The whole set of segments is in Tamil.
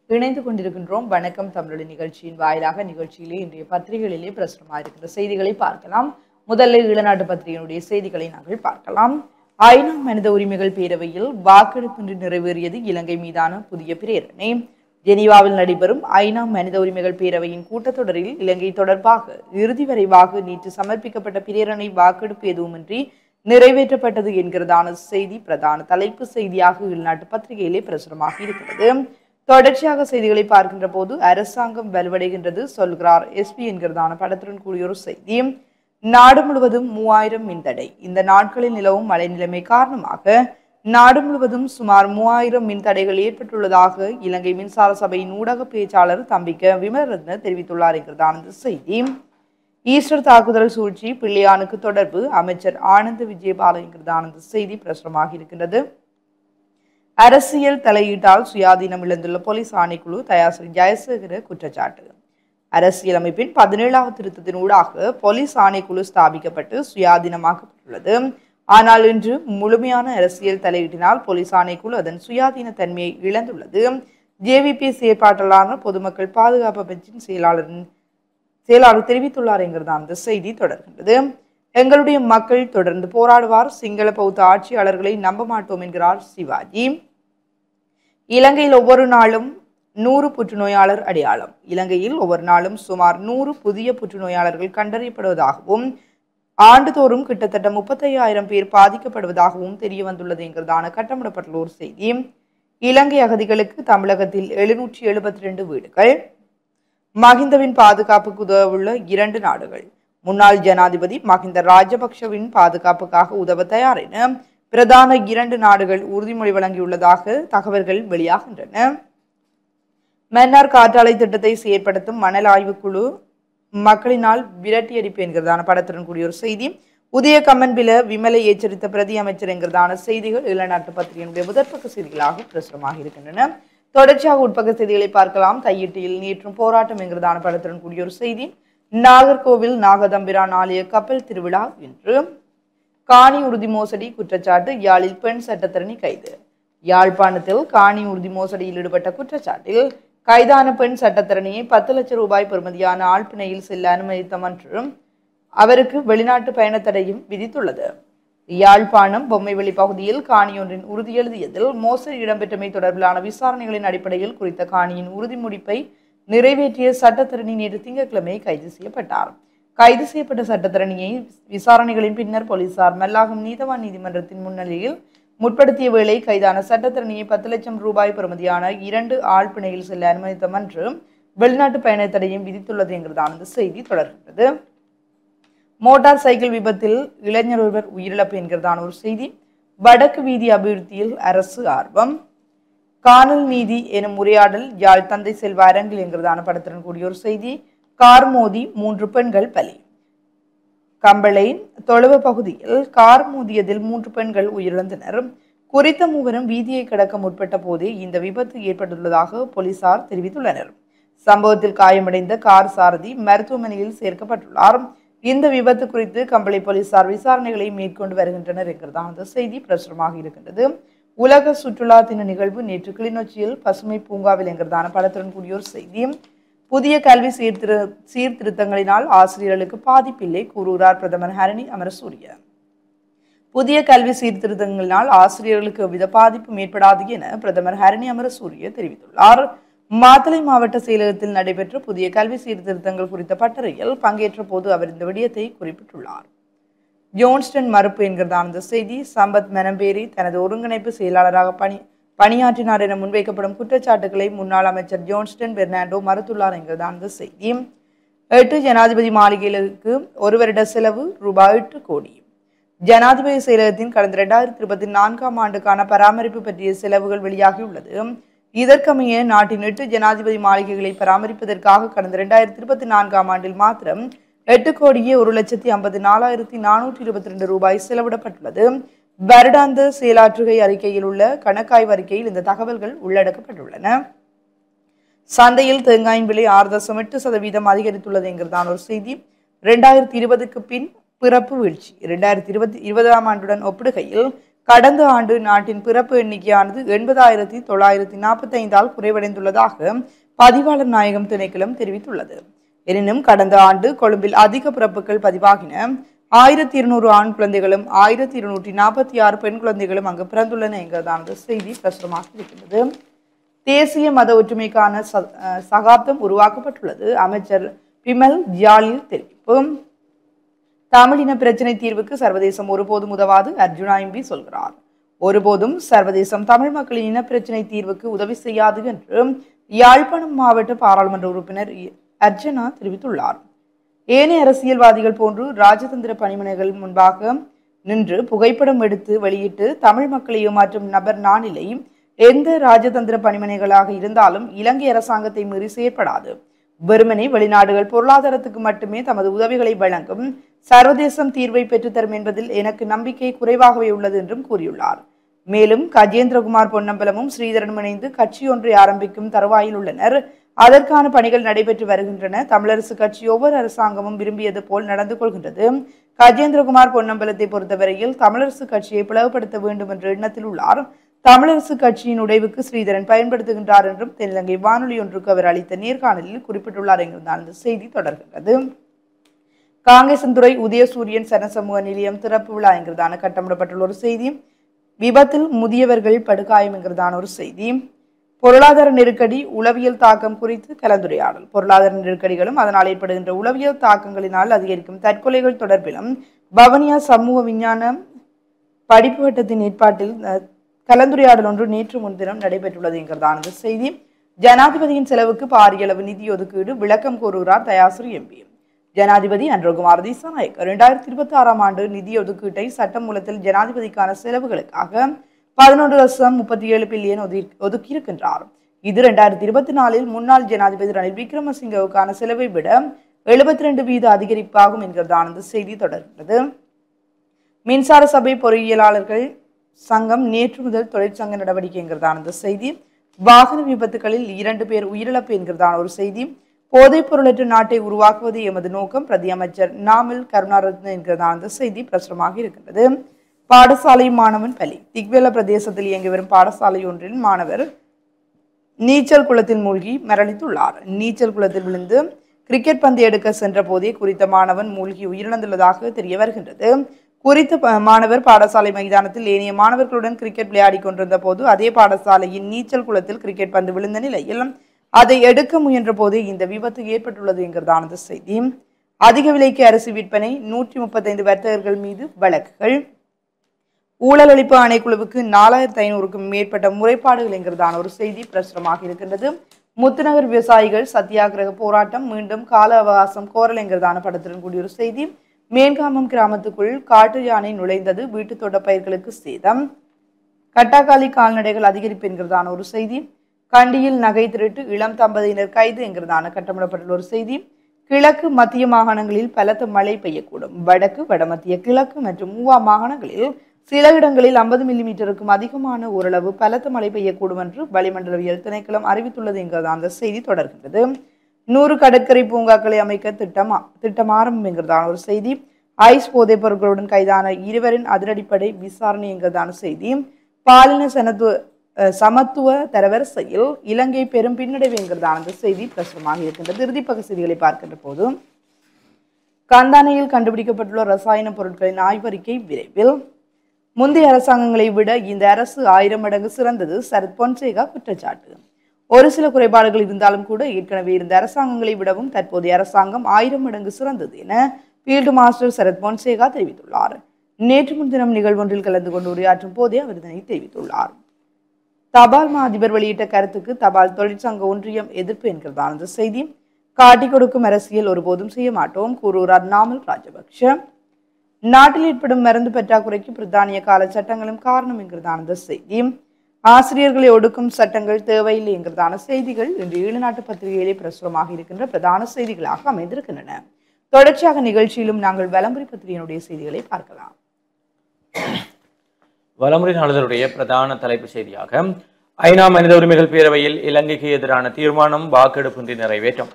இணைந்து கொண்டிருக்கின்றோம். வணக்கம் தமிழொலி நிகழ்ச்சியின் வாயிலாக நிகழ்ச்சியிலே இன்றைய பத்திரிகைகளிலே பிரசுரமாக இருக்கிற செய்திகளை பார்க்கலாம். முதல்ல ஈழநாட்டு பத்திரிகையினுடைய செய்திகளை நாங்கள் பார்க்கலாம். ஐநா மனித உரிமைகள் பேரவையில் வாக்கெடுப்பின்றி நிறைவேறியது இலங்கை மீதான புதிய பிரேரணை. ஜெனீவாவில் நடைபெறும் ஐநா மனித உரிமைகள் பேரவையின் கூட்டத்தொடரில் இலங்கை தொடர்பாக இறுதி வரைவாக நேற்று சமர்ப்பிக்கப்பட்ட பிரேரணை வாக்கெடுப்பு எதுவுமின்றி நிறைவேற்றப்பட்டது என்கிறதான செய்தி பிரதான தலைப்பு செய்தியாக ஈழநாட்டு பத்திரிகையிலே பிரசுரமாக இருக்கிறது. தொடர்ச்சியாக செய்திகளை பார்க்கின்ற போது அரசாங்கம் வலுவடைகின்றது சொல்கிறார் எஸ்பி என்கிறதான படத்துடன் கூடிய ஒரு செய்தி. நாடு முழுவதும் 3000 மின்தடை. இந்த நாட்களில் நிலவும் மழை நிலைமை காரணமாக நாடு முழுவதும் சுமார் 3000 மின்தடைகள் ஏற்பட்டுள்ளதாக இலங்கை மின்சார சபையின் ஊடக பேச்சாளர் தம்பிக்க விமலரத்ன தெரிவித்துள்ளார் என்கிறதான செய்தி. ஈஸ்டர் தாக்குதல் சூழ்ச்சி பிள்ளையானுக்கு தொடர்பு அமைச்சர் ஆனந்த் விஜயபால என்கிறதான செய்தி பிரசுரமாக இருக்கின்றது. அரசியல் தலையீட்டால் சுயாதீனம் இழந்துள்ள போலீஸ் ஆணைக்குழு தயாசிரி ஜெயசேகர குற்றச்சாட்டு. அரசியலமைப்பின் 17வது திருத்தத்தினூடாக போலீஸ் ஆணைக்குழு ஸ்தாபிக்கப்பட்டு சுயாதீனமாக்கப்பட்டுள்ளது. ஆனால் இன்று முழுமையான அரசியல் தலையீட்டினால் போலீஸ் ஆணைக்குழு அதன் சுயாதீன தன்மையை இழந்துள்ளது. ஜேவிபி செயற்பாட்டாளரான பொதுமக்கள் பாதுகாப்பு அமைச்சின் செயலாளர் தெரிவித்துள்ளார் என்கிறதாம் இந்த செய்தி தொடர்கின்றது. எங்களுடைய மக்கள் தொடர்ந்து போராடுவார். சிங்கள பௌத்த ஆட்சியாளர்களை நம்ப மாட்டோம் என்கிறார் சிவாஜி. இலங்கையில் ஒவ்வொரு நாளும் 100 புற்றுநோயாளர் அடையாளம். இலங்கையில் ஒவ்வொரு நாளும் சுமார் 100 புதிய புற்றுநோயாளர்கள் கண்டறியப்படுவதாகவும் ஆண்டுதோறும் கிட்டத்தட்ட 35,000 பேர் பாதிக்கப்படுவதாகவும் தெரிய வந்துள்ளது என்கிறதான கட்டமிடப்பட்டுள்ள ஒரு செய்தி. இலங்கை அகதிகளுக்கு தமிழகத்தில் 772 வீடுகள். மஹிந்தவின் பாதுகாப்புக்கு உதவவுள்ள 2 நாடுகள். முன்னாள் ஜனாதிபதி மஹிந்த ராஜபக்ஷவின் பாதுகாப்புக்காக உதவ தயார் என பிரதான 2 நாடுகள் உறுதிமொழி வழங்கியுள்ளதாக தகவல்கள் வெளியாகின்றன. மன்னார் காற்றாலை திட்டத்தை செயற்படுத்தும் மணல் ஆய்வுக்குழு மக்களினால் விரட்டியடிப்பு என்கிறதான படத்துடன் கூடிய ஒரு செய்தி. உதய கம்மன்பில விமலை எச்சரித்த பிரதி அமைச்சர் என்கிறதான செய்திகள் ஈழநாட்டு பத்திரிகையினுடைய முதற்பக்க செய்திகளாக பிரசுரமாக இருக்கின்றன. தொடர்ச்சியாக உட்பக்க செய்திகளை பார்க்கலாம். தையிட்டியில் நேற்றும் போராட்டம் என்கிறதான படத்துடன் கூடிய ஒரு செய்தி. நாகர்கோவில் நாகதம்பிரான் ஆலய கப்பல் திருவிழா இன்று. காணி உறுதி மோசடி குற்றச்சாட்டு யாழில் பெண் சட்டத்தரணி கைது. யாழ்ப்பாணத்தில் காணி உறுதி மோசடியில் ஈடுபட்ட குற்றச்சாட்டில் கைதான பெண் சட்டத்தரணியை 10 லட்சம் ரூபாய் பெறுமதியான ஆழ்பிணையில் செல்ல அனுமதித்த மற்றும் அவருக்கு வெளிநாட்டு பயணத்தடையும் விதித்துள்ளது. யாழ்ப்பாணம் பொம்மைவெளி பகுதியில் காணியொன்றின் உறுதி எழுதியதில் மோசடி இடம்பெற்றமை தொடர்பிலான விசாரணைகளின் அடிப்படையில் குறித்த காணியின் உறுதி முடிப்பை நிறைவேற்றிய சட்டத்தரணி நேற்று திங்கட்கிழமை கைது செய்யப்பட்டார். கைது செய்யப்பட்ட சட்டத்தரணியை விசாரணைகளின் பின்னர் போலீசார் மல்லாகம் நீதவான் நீதிமன்றத்தின் முன்னிலையில் முற்படுத்திய வேளை கைதான சட்டத்தரணியை 10 லட்சம் ரூபாய் பெறுமதியான 2 ஆழ்பிணையில் செல்ல அனுமதித்த மற்றும் வெளிநாட்டு பயணத்தடையும் விதித்துள்ளது என்கிறதான இந்த செய்தி தொடர்கின்றது. மோட்டார் சைக்கிள் விபத்தில் இளைஞர் ஒருவர் உயிரிழப்பு என்கிறதான ஒரு செய்தி. வடக்கு வீதி அபிவிருத்தியில் அரசு ஆர்வம். காணல் நீதி எனும் உரையாடல் யாழ் தந்தை செல்வ அரங்கில் என்கிறதான படத்துடன் கூடிய ஒரு செய்தி. கார் மோதி 3 பெண்கள் பலி. கம்பளை தொழுவ பகுதியில் கார் மோதியதில் 3 பெண்கள் உயிரிழந்தனர். குறித்த மூவரும் வீதியை கடக்க முற்பட்ட போதே இந்த விபத்து ஏற்பட்டுள்ளதாக போலீசார் தெரிவித்துள்ளனர். சம்பவத்தில் காயமடைந்த கார் சாரதி மருத்துவமனையில் சேர்க்கப்பட்டுள்ளார். இந்த விபத்து குறித்து கம்பளை போலீசார் விசாரணைகளை மேற்கொண்டு வருகின்றனர் என்கிறதான அந்த செய்தி பிரசுரமாக இருக்கின்றது. உலக சுற்றுலா தின நிகழ்வு நேற்று கிளிநொச்சியில் பசுமை பூங்காவில் என்கிறதான படத்துடன் கூடிய ஒரு செய்தி. புதிய கல்வி சீர்திருத்தங்களினால் ஆசிரியர்களுக்கு பாதிப்பில்லை கூறுகிறார் பிரதமர் ஹரணி அமரசூரிய. புதிய கல்வி சீர்திருத்தங்களினால் ஆசிரியர்களுக்கு எவ்வித பாதிப்பும் ஏற்படாது என பிரதமர் ஹரணி அமரசூரிய தெரிவித்துள்ளார். மாத்தளை மாவட்ட செயலகத்தில் நடைபெற்ற புதிய கல்வி சீர்திருத்தங்கள் குறித்த பட்டறையில் பங்கேற்ற போது அவர் இந்த விடயத்தை குறிப்பிட்டுள்ளார். ஜோன்ஸ்டன் மறுப்பு என்கிறதான இந்த செய்தி. சம்பத் மெனம்பேரி தனது ஒருங்கிணைப்பு செயலாளராக பணியாற்றினார் என முன்வைக்கப்படும் குற்றச்சாட்டுகளை முன்னாள் அமைச்சர் ஜோன்ஸ்டன் பெர்னாண்டோ மறுத்துள்ளார் என்கிறதான இந்த செய்தி. 8 ஜனாதிபதி மாளிகைகளுக்கு 1 வருட செலவு ரூபாய் 8 கோடி. ஜனாதிபதி செயலகத்தின் கடந்த 2024ஆம் ஆண்டுக்கான பராமரிப்பு பற்றிய செலவுகள் வெளியாகியுள்ளது. இதற்கமைய நாட்டின் 8 ஜனாதிபதி மாளிகைகளை பராமரிப்பதற்காக கடந்த 2024ஆம் ஆண்டில் மாத்திரம் 8 கோடியே 1,54,422 ரூபாய் செலவிடப்பட்டுள்ளது. வருடாந்த செயலாற்றுகை அறிக்கையில் உள்ள கணக்காய்வு அறிக்கையில் இந்த தகவல்கள் உள்ளடக்கப்பட்டுள்ளன. சந்தையில் தேங்காயின் விலை 6.8% அதிகரித்துள்ளது என்கிறதான ஒரு செய்தி. 2020க்கு பின் பிறப்பு வீழ்ச்சி. 2020ஆம் ஆண்டுடன் ஒப்பிடுகையில் கடந்த ஆண்டு நாட்டின் பிறப்பு எண்ணிக்கையானது 80,945 குறைவடைந்துள்ளதாக பதிவாளர் நாயகம் திணைக்களம் தெரிவித்துள்ளது. எனினும் கடந்த ஆண்டு கொழும்பில் அதிக பிறப்புகள் பதிவாகின 1200 ஆண் குழந்தைகளும் 1246 பெண் குழந்தைகளும் அங்கு பிறந்துள்ளன என்கிறதான செய்தி பிரசுரமாக இருக்கின்றது. தேசிய மத ஒற்றுமைக்கான சகாப்தம் உருவாக்கப்பட்டுள்ளது. அமைச்சர் பிமல் ஜியாலில் தெரிவிப்பு. தமிழின பிரச்சினை தீர்வுக்கு சர்வதேசம் ஒருபோதும் உதவாது, அர்ஜுனா எம்பி சொல்கிறார். ஒருபோதும் சர்வதேசம் தமிழ் மக்களின் இன பிரச்சினை தீர்வுக்கு உதவி செய்யாது என்று யாழ்ப்பாணம் மாவட்ட பாராளுமன்ற உறுப்பினர் அர்ஜுனா தெரிவித்துள்ளார். ஏனைய அரசியல்வாதிகள் போன்று ராஜதந்திர பணிமனைகள் முன்பாக நின்று புகைப்படம் எடுத்து வெளியிட்டு தமிழ் மக்களை ஏமாற்றும் நபர் நானிலை எந்த ராஜதந்திர பணிமனைகளாக இருந்தாலும் இலங்கை அரசாங்கத்தை மீறி செயற்படாது. வெறுமனே வெளிநாடுகள் பொருளாதாரத்துக்கு மட்டுமே தமது உதவிகளை வழங்கும் சர்வதேசம் தீர்வை பெற்றுத்தரும் என்பதில் எனக்கு நம்பிக்கை குறைவாகவே உள்ளது என்றும் கூறியுள்ளார். மேலும் கஜேந்திரகுமார் பொன்னம்பலமும் ஸ்ரீதரனும் இணைந்து கட்சி ஒன்றை ஆரம்பிக்கும் தருவாயில் உள்ளனர். அதற்கான பணிகள் நடைபெற்று வருகின்றன. தமிழரசு கட்சி ஒவ்வொரு அரசாங்கமும் விரும்பியது போல் நடந்து கொள்கின்றது. கஜேந்திரகுமார் பொன்னம்பலத்தை பொறுத்தவரையில் தமிழரசு கட்சியை பிளவுபடுத்த வேண்டும் என்ற எண்ணத்தில் உள்ளார். தமிழரசு கட்சியின் உடைவுக்கு ஸ்ரீதரன் பயன்படுத்துகின்றார் என்றும் தென்னிலங்கை வானொலி ஒன்றுக்கு அவர் அளித்த நேர்காணலில் குறிப்பிட்டுள்ளார் என்கிறதான அந்த செய்தி தொடர்கின்றது. காங்கேசன்துறை உதயசூரியன் சனசமூக நிலையம் திறப்பு விழா என்கிறதான கட்டமிடப்பட்டுள்ள ஒரு செய்தி. விபத்தில் முதியவர்கள் படுகாயம் என்கிறதான ஒரு செய்தி. பொருளாதார நெருக்கடி உளவியல் தாக்கம் குறித்து கலந்துரையாடல். பொருளாதார நெருக்கடிகளும் அதனால் ஏற்படுகின்ற உளவியல் தாக்கங்களினால் அதிகரிக்கும் தற்கொலைகள் தொடர்பிலும் வவுனியா சமூக விஞ்ஞான படிப்பு வட்டத்தின் ஏற்பாட்டில் கலந்துரையாடல் ஒன்று நேற்று முன்தினம் நடைபெற்றுள்ளது என்கிறதான செய்தி. ஜனாதிபதியின் செலவுக்கு பாரிய அளவு நிதி ஒதுக்கீடு விளக்கம் கூறுகிறார் தயாசிரி எம்பி. ஜனாதிபதி அன்றகுமார் திசாநாயக்க 2026ஆம் ஆண்டு நிதி ஒதுக்கீட்டை சட்டமூலத்தில் ஜனாதிபதிக்கான செலவுகளுக்காக 11.37 பில்லியன் ஒதுக்கியிருக்கின்றார். இது 2024 முன்னாள் ஜனாதிபதி ரணில் விக்ரமசிங்கவுக்கான செலவை விட 72% அதிகரிப்பாகும் என்கிறதான செய்தி தொடர்கிறது. மின்சார சபை பொறியியலாளர்கள் சங்கம் நேற்று முதல் தொழிற்சங்க நடவடிக்கை என்கிறதான செய்தி. வாகன விபத்துகளில் 2 பேர் உயிரிழப்பு என்கிறதான ஒரு செய்தி. போதைப் பொருளற்ற நாட்டை உருவாக்குவது எமது நோக்கம், பிரதி அமைச்சர் நாமல் கருணாரத்ன என்கிறதான செய்தி பிரசுரமாக இருக்கின்றது. பாடசாலை மாணவன் பலி. திக்வெல பிரதேசத்தில் இயங்கி வரும் பாடசாலை ஒன்றில் மாணவர் நீச்சல் குளத்தில் மூழ்கி மரணித்துள்ளார். நீச்சல் குளத்தில் விழுந்து கிரிக்கெட் பந்து எடுக்க சென்ற போதே குறித்த மாணவன் மூழ்கி உயிரிழந்துள்ளதாக தெரிய வருகின்றது. குறித்த மாணவர் பாடசாலை மைதானத்தில் ஏனைய மாணவர்களுடன் கிரிக்கெட் விளையாடி கொண்டிருந்த போது அதே பாடசாலையின் நீச்சல் குளத்தில் கிரிக்கெட் பந்து விழுந்த நிலையில் அதை எடுக்க முயன்ற போது இந்த விபத்து ஏற்பட்டுள்ளது என்கிறதான செய்தி. அதிக விலைக்கு அரிசி விற்பனை, 135 வர்த்தகர்கள் மீது வழக்குகள். ஊழல் ஒழிப்பு ஆணைக்குழுவுக்கு 4500க்கும் மேற்பட்ட முறைப்பாடுகள் என்கிறதான ஒரு செய்தி பிரசுரமாக இருக்கின்றது. முத்துநகர் விவசாயிகள் சத்தியாகிரக போராட்டம் மீண்டும் கால அவகாசம் கோரல் என்கிறதான படத்துடன் கூடிய ஒரு செய்தி. மேன்காமம் கிராமத்துக்குள் காட்டு யானை நுழைந்தது, வீட்டு தோட்ட பயிர்களுக்கு சேதம். கட்டாக்காலி கால்நடைகள் அதிகரிப்பு என்கிறதான ஒரு செய்தி. கண்டியில் நகை திருட்டு, இளம் தம்பதியினர் கைது என்கிறதான கட்டமிடப்பட்டுள்ள ஒரு செய்தி. கிழக்கு மத்திய மாகாணங்களில் பலத்த மழை பெய்யக்கூடும். வடக்கு வடமத்திய கிழக்கு மற்றும் ஊவா மாகாணங்களில் சில இடங்களில் 50 மில்லிமீட்டருக்கும் அதிகமான ஓரளவு பலத்த மழை பெய்யக்கூடும் என்று வளிமண்டலவியல் திணைக்களம் அறிவித்துள்ளது என்கிறதான செய்தி தொடர்கின்றது. 100 கடற்கரை பூங்காக்களை அமைக்க திட்டம் ஆரம்பம் என்கிறதான ஒரு செய்தி. ஐஸ் போதைப் பொருட்களுடன் கைதான 2 அதிரடிப்படை விசாரணை என்கிறதான செய்தி. பாலின சமத்துவ தரவரிசையில் இலங்கை பெரும் பின்னடைவு என்கிறதான செய்தி பிரசுரமாக இருக்கின்றது. இறுதிப்பக செய்திகளை பார்க்கின்ற போது கந்தானையில் கண்டுபிடிக்கப்பட்டுள்ள ரசாயன பொருட்களின் ஆய்வறிக்கை விரைவில். முந்தைய அரசாங்கங்களை விட இந்த அரசு 1000 மடங்கு சிறந்தது, சரத் பொன்சேகா குற்றச்சாட்டு. ஒரு சில குறைபாடுகள் இருந்தாலும் கூட ஏற்கனவே இருந்த அரசாங்கங்களை விடவும் தற்போதைய அரசாங்கம் 1000 மடங்கு சிறந்தது என ஃபீல்டு மாஸ்டர் சரத் பொன்சேகா தெரிவித்துள்ளார். நேற்று முன்தினம் நிகழ்வொன்றில் கலந்து கொண்டு உரையாற்றும் போதே அவர் இதனை தெரிவித்துள்ளார். தபால் மா அதிபர் வெளியிட்ட கருத்துக்கு தபால் தொழிற்சங்க ஒன்றியம் எதிர்ப்பு என்கிறதான செய்தி. காட்டிக் கொடுக்கும் அரசியல் ஒருபோதும் செய்ய மாட்டோம் கூறுகிறார் நாமல் ராஜபக்ஷ. நாட்டில் ஏற்படும் மருந்து பற்றாக்குறைக்கு பிரித்தானிய கால சட்டங்களும் காரணம் என்கிறதான செய்தி. ஆசிரியர்களை ஒடுக்கும் சட்டங்கள் தேவையில்லை என்கிறதான செய்திகள் இன்று ஈழநாட்டு பத்திரிகையிலே பிரசுரமாக இருக்கின்ற பிரதான செய்திகளாக அமைந்திருக்கின்றன. தொடர்ச்சியாக நிகழ்ச்சியிலும் நாங்கள் வலம்புரி பத்திரிகையினுடைய செய்திகளை பார்க்கலாம். வலம்புரி நாளிதழுடைய பிரதான தலைப்பு செய்தியாக ஐநா மனித உரிமைகள் பேரவையில் இலங்கைக்கு எதிரான தீர்மானம் வாக்கெடுப்பின்றி நிறைவேற்றம்.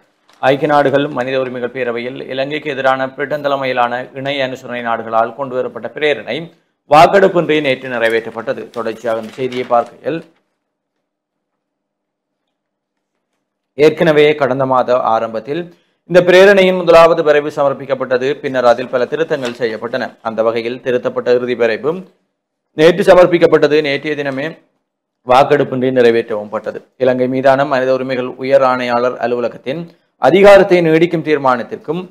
ஐக்கிய நாடுகள் மனித உரிமைகள் பேரவையில் இலங்கைக்கு எதிரான பிரிட்டன் தலைமையிலான இணை அனுசரணை நாடுகளால் கொண்டுவரப்பட்ட பிரேரணை வாக்கெடுப்பின்றி நேற்று நிறைவேற்றப்பட்டது. தொடர்ச்சியாக இந்த செய்தியை பார்க்கையில் ஏற்கனவே கடந்த மாத ஆரம்பத்தில் இந்த பிரேரணையின் முதலாவது வரைவு சமர்ப்பிக்கப்பட்டது. பின்னர் அதில் பல திருத்தங்கள் செய்யப்பட்டன. அந்த வகையில் திருத்தப்பட்ட இறுதி வரைவு நேற்று சமர்ப்பிக்கப்பட்டது. நேற்றைய தினமே வாக்கெடுப்பின்றி நிறைவேற்றவும் பட்டது. இலங்கை மீதான மனித உரிமைகள் உயர் ஆணையாளர் அலுவலகத்தின் அதிகாரத்தை நீடிக்கும் தீர்மானத்திற்கும்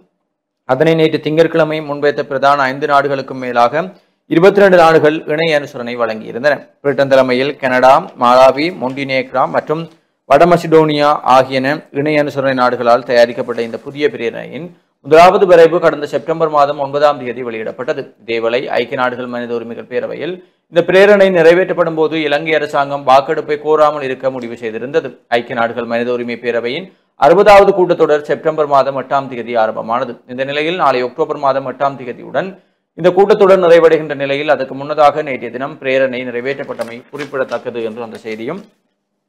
அதனை நேற்று திங்கட்கிழமை முன்வைத்த பிரதான 5 நாடுகளுக்கும் மேலாக 22 நாடுகள் இணை அனுசரணை வழங்கியிருந்தன. பிரிட்டன் தலைமையில் கனடா, மாலாவி, மொண்டினேக்ரா மற்றும் வடமசிடோனியா ஆகியன இணை அனுசரணை நாடுகளால் தயாரிக்கப்பட்ட இந்த புதிய பிரேரணையின் முதலாவது வரைவு கடந்த செப்டம்பர் மாதம் 9ஆம் தேதி வெளியிடப்பட்டது. இதேவேளை ஐக்கிய நாடுகள் மனித உரிமைகள் பேரவையில் இந்த பிரேரணை நிறைவேற்றப்படும் போது இலங்கை அரசாங்கம் வாக்கெடுப்பை கோராமல் இருக்க முடிவு செய்திருந்தது. ஐக்கிய நாடுகள் மனித உரிமை பேரவையின் 60வது கூட்டத்தொடர் செப்டம்பர் மாதம் 8ஆம் தேதி ஆரம்பமானது. இந்த நிலையில் நாளை அக்டோபர் மாதம் 8ஆம் தேதியுடன் இந்த கூட்டத்தொடர் நிறைவடைகின்ற நிலையில் அதற்கு முன்னதாக நேற்றைய தினம் பிரேரணை நிறைவேற்றப்பட்டமை குறிப்பிடத்தக்கது என்று அந்த செய்தியும்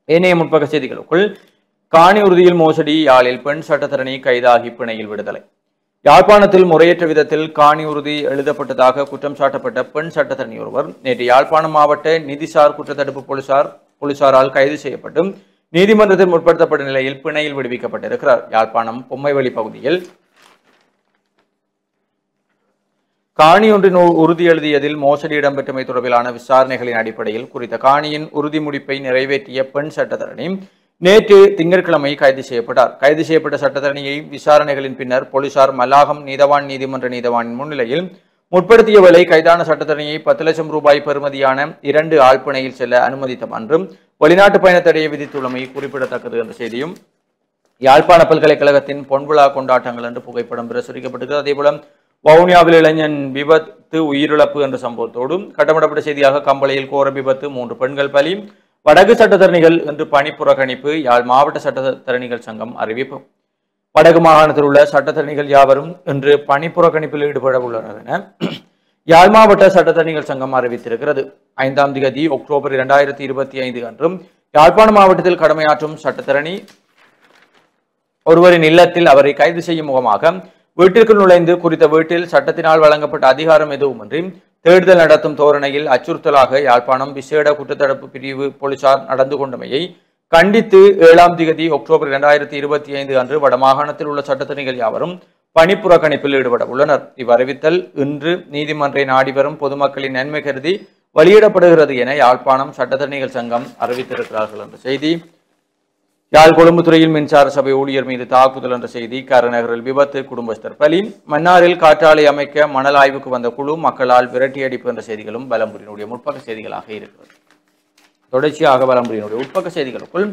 ஏனைய முற்பக்க செய்திகளுக்குள் காணி உறுதியில் மோசடி, யாழில் பெண் சட்டத்தரணி கைதாகி பிணையில் விடுதலை. யாழ்ப்பாணத்தில் முறையற்ற விதத்தில் காணி உறுதி எழுதப்பட்டதாக குற்றம் சாட்டப்பட்ட பெண் சட்டத்தரணி ஒருவர் நேற்று யாழ்ப்பாணம் மாவட்ட நிதிசார் குற்றத்தடுப்பு போலீசாரால் கைது செய்யப்பட்டு நீதிமன்றத்தில் முற்படுத்தப்பட்ட நிலையில் பிணையில் விடுவிக்கப்பட்டிருக்கிறார். யாழ்ப்பாணம் பொம்மைவெளி பகுதியில் காணி ஒன்றின் உறுதி எழுதியதில் மோசடி இடம்பெற்றமை தொடர்பிலான விசாரணைகளின் அடிப்படையில் குறித்த காணியின் உறுதி முடிப்பை நிறைவேற்றிய பெண் சட்டத்தரணி நேற்று திங்கட்கிழமை கைது செய்யப்பட்டார். கைது செய்யப்பட்ட சட்டத்தரணியை விசாரணைகளின் பின்னர் போலீசார் மல்லாகம் நீதவான் நீதிமன்ற நீதவானின் முன்னிலையில் முற்படுத்திய வேளை கைதான சட்டத்தரணியை 10 லட்சம் ரூபாய் பெறுமதியான 2 ஆழ்பிணையில் செல்ல அனுமதித்த என்றும் வெளிநாட்டு பயண தடையை விதித்துள்ளமை குறிப்பிடத்தக்கது என்ற செய்தியும் யாழ்ப்பாண பல்கலைக்கழகத்தின் பொன்விழா கொண்டாட்டங்கள் என்று புகைப்படம் பிரசுரிக்கப்பட்டது. அதேபோல வவுனியாவில் இளைஞன் விபத்து உயிரிழப்பு என்ற சம்பவத்தோடு கட்டமிடப்பட்ட செய்தியாக கம்பளையில் கோர விபத்து 3 பெண்கள் பலி, வடக்கு சட்டத்தரணிகள் என்று பணி புறக்கணிப்பு, யாழ் மாவட்ட சட்டத்தரணிகள் சங்கம் அறிவிப்பு. வடக்கு மாகாணத்தில் உள்ள சட்டத்தரணிகள் யாவரும் இன்று பணி புறக்கணிப்பில் ஈடுபட உள்ளனர் என யாழ் மாவட்ட சட்டத்தரணிகள் சங்கம் அறிவித்திருக்கிறது. 5ஆம் தேதி அக்டோபர் 2025 அன்றும் யாழ்ப்பாண மாவட்டத்தில் கடமையாற்றும் சட்டத்தரணி ஒருவரின் இல்லத்தில் அவரை கைது செய்யும் முகமாக வீட்டிற்குள் நுழைந்து குறித்த வீட்டில் சட்டத்தினால் வழங்கப்பட்ட அதிகாரம் எதுவுமின்றி தேடுதல் நடத்தும் தோரணையில் அச்சுறுத்தலாக யாழ்ப்பாணம் விசேட குற்றத்தடுப்பு பிரிவு போலீசார் நடந்து கொண்டமையை கண்டித்து 7ஆம் தேதி அக்டோபர் 2025 அன்று வடமாகாணத்தில் உள்ள சட்டத்தரணிகள் யாவரும் பணி புறக்கணிப்பில் ஈடுபட உள்ளனர். இவ்வறிவித்தல் இன்று நீதிமன்றை நாடி வரும் பொதுமக்களின் நன்மை கருதி வெளியிடப்படுகிறது என யாழ்ப்பாணம் சட்டத்தரணிகள் சங்கம் அறிவித்திருக்கிறார்கள் என்ற செய்தி. யாழ் கொழும்புத்துறையில் மின்சார சபை ஊழியர் மீது தாக்குதல் என்ற செய்தி. கருநகரில் விபத்து, குடும்பஸ்தர் பலி. மன்னாரில் காற்றாலை அமைக்க மணல் ஆய்வுக்கு வந்த குழு மக்களால் விரட்டியடிப்பு என்ற செய்திகளும் பலம்புரியினுடைய முற்பக்க செய்திகளாக இருக்கிறது. தொடர்ச்சியாக பலம்புரியினுடைய உட்பக்க செய்திகளுக்குள்